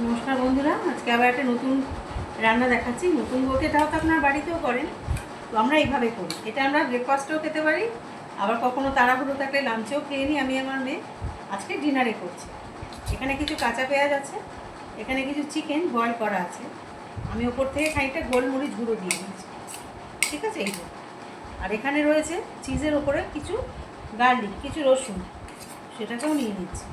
নমস্কার বন্ধুরা, আজকে আবার একটা নতুন রান্না দেখাচ্ছি। নতুন বলতে এটা হয়তো আপনার বাড়িতেও করেন, তো আমরা এইভাবে করি। এটা আমরা ব্রেকফাস্টেও খেতে পারি, আবার কখনো তাড়াহুড়ো থাকলে লাঞ্চেও খেয়ে নিই। আমি আমার মেয়ে আজকে ডিনারে করছি। এখানে কিছু কাঁচা পেঁয়াজ আছে, এখানে কিছু চিকেন বয়েল করা আছে। আমি ওপর থেকে খানিকটা গোলমরিচ গুঁড়ো দিয়ে দিয়েছি, ঠিক আছে? এই যে, আর এখানে রয়েছে চিজের ওপরে কিছু গার্লিক, কিছু রসুন, সেটাকেও নিয়ে নিচ্ছি।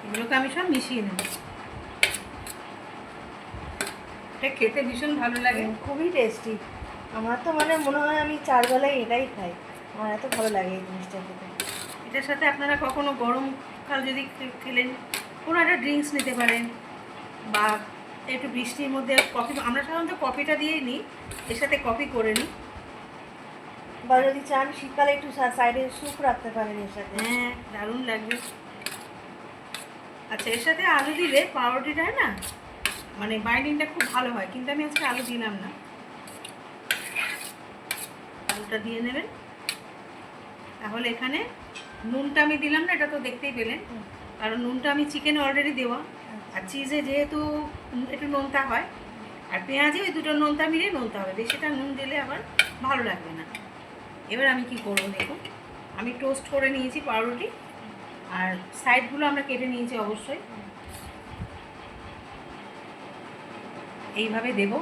এগুলোকে আমি সব মিশিয়ে নেব। এটা খেতে ভীষণ ভালো লাগে, খুবই টেস্টি। আমার তো মনে হয় আমি 4 বেলায় এটাই খাই। আমার এত ভালো লাগে এই জিনিসটা খেতে। এটার সাথে আপনারা কখনো গরমকাল যদি খেলেন, কোনো একটা ড্রিঙ্কস নিতে পারেন, বা একটু বৃষ্টির মধ্যে কফি। আমরা সাধারণত কফিটা দিয়েই নিই, এর সাথে কফি করে নিই। বা যদি চান শীতকালে একটু সাইডে স্যুপ রাখতে পারেন এর সাথে। হ্যাঁ, দারুণ লাগবে। আচ্ছা, এর সাথে আলু দিলে পাউরুটিটা না বাইন্ডিংটা খুব ভালো হয়, কিন্তু আমি আজকে আলু দিলাম না। আলুটা দিয়ে নেবেন। তাহলে এখানে নুনটা আমি দিলাম না, এটা তো দেখতেই পেলেন, কারণ নুনটা আমি চিকেনে অলরেডি দেওয়া। আর চিজে যেহেতু একটু নোনতা হয়, আর পেঁয়াজে ওই দুটো নোনতা মিলিয়ে নোনতা হবে, বেশিটা নুন দিলে আবার ভালো লাগবে না। এবার আমি কি করব দেখুন, আমি টোস্ট করে নিয়েছি পাউরুটি, আর সাইডগুলো আমরা কেটে নিয়েছি অবশ্যই। এইভাবে দেব।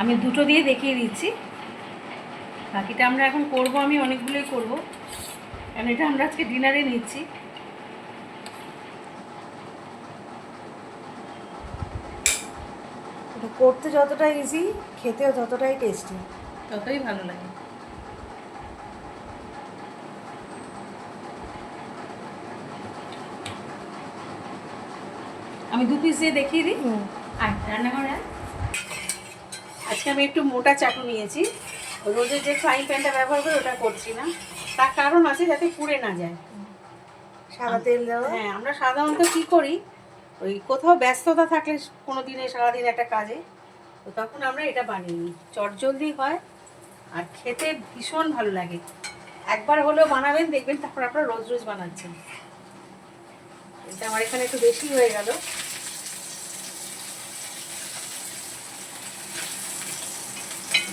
আমি দুটো দিয়ে দেখিয়ে দিচ্ছি, বাকিটা আমরা এখন করব। আমি অনেকগুলোই করব, কারণ এটা আমরা আজকে ডিনারে নিচ্ছি। এটা করতে যতটা ইজি, খেতেও ততটাই টেস্টি, ততই ভালো লাগে। আমি 2 পিস দিয়ে দেখিয়ে দিই। রান্নাঘরে আজকে আমি একটু মোটা চাটু নিয়েছি। রোজের যে ফ্রাইং প্যানটা ব্যবহার করে ওটা করছি না, তার কারণ আছে যাতে পুড়ে না যায়। সাদা তেল দেওয়া। হ্যাঁ, আমরা সাধারণত কী করি, ওই কোথাও ব্যস্ততা থাকলে কোনো দিনে সারাদিন একটা কাজে, তো তখন আমরা এটা বানিয়ে নিই। চটজলদি হয় আর খেতে ভীষণ ভালো লাগে। একবার হলেও বানাবেন, দেখবেন তারপর আপনারা রোজ রোজ বানাচ্ছেন। এটা আমার এখানে একটু বেশি হয়ে গেল।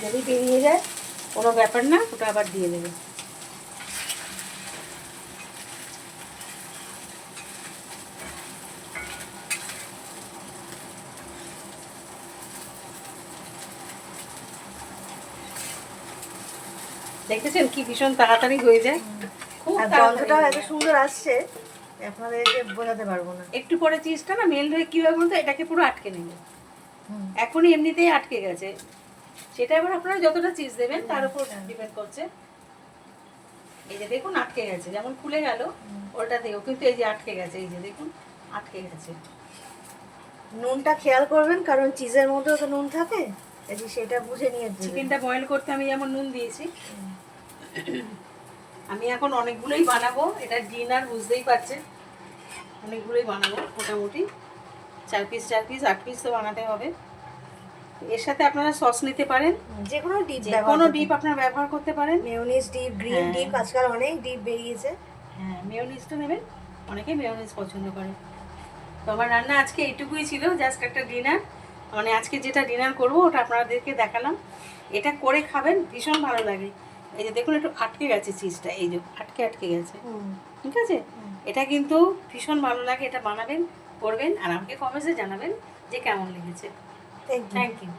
যদি বেরিয়ে যায় কোনো ব্যাপার না, ওটা আবার দিয়ে দেবে। দেখেছেন কি ভীষণ তাড়াতাড়ি হয়ে যায়, খুব গন্ধটাও এত সুন্দর আসছে আপনাদেরকে বোঝাতে পারবো না। একটু পরে চিজটা না মেল্ট হয়ে কি হবে বলতো, এটাকে পুরো আটকে নেবে। এখনই এমনিতেই আটকে গেছে, সেটা এবার আপনারা যতটা চিজ দেবেন তার উপর ডিপেন্ড করছে। এই যে দেখুন আটকে গেছে, যেমন খুলে গেল ওটাতেও কিন্তু এই যে আটকে গেছে, এই যে দেখুন আটকে গেছে। নুনটা খেয়াল করবেন, কারণ চিজের মধ্যেও তো নুন থাকে, সেটা বুঝে নিয়ে চিকেনটা বয়েল করতে আমি যেমন নুন দিয়েছি। আমি এখন অনেকগুলোই বানাবো, এটা ডিনার বুঝতেই পারছেন, অনেকগুলোই বানাবো। মোটামুটি 4 পিস 4 পিস 8 পিস তো বানাতে হবে। এর সাথে আপনারা সস নিতে পারেন, যে কোনো ডিপ, কোনো ডিপ আপনারা ব্যবহার করতে পারেন। মেয়োনিজ ডিপ, গ্রিন ডিপ, আজকাল অনেক ডিপ বেরিয়েছে। হ্যাঁ, মেয়োনিজটা নেবেন, অনেকে মেয়োনিজ পছন্দ করে। তো আমার রান্না আজকে এইটুকুই ছিল, জাস্ট একটা ডিনার। আজকে যেটা ডিনার করব ওটা আপনাদেরকে দেখালাম। এটা করে খাবেন, ভীষণ ভালো লাগে। এই যে দেখুন একটু আটকে গেছে চিজটা, এই যে আটকে গেছে, ঠিক আছে? এটা কিন্তু ভীষণ ভালো লাগে। এটা বানাবেন, করবেন, আর আমাকে কমেন্টসে জানাবেন যে কেমন লেগেছে। Thank you.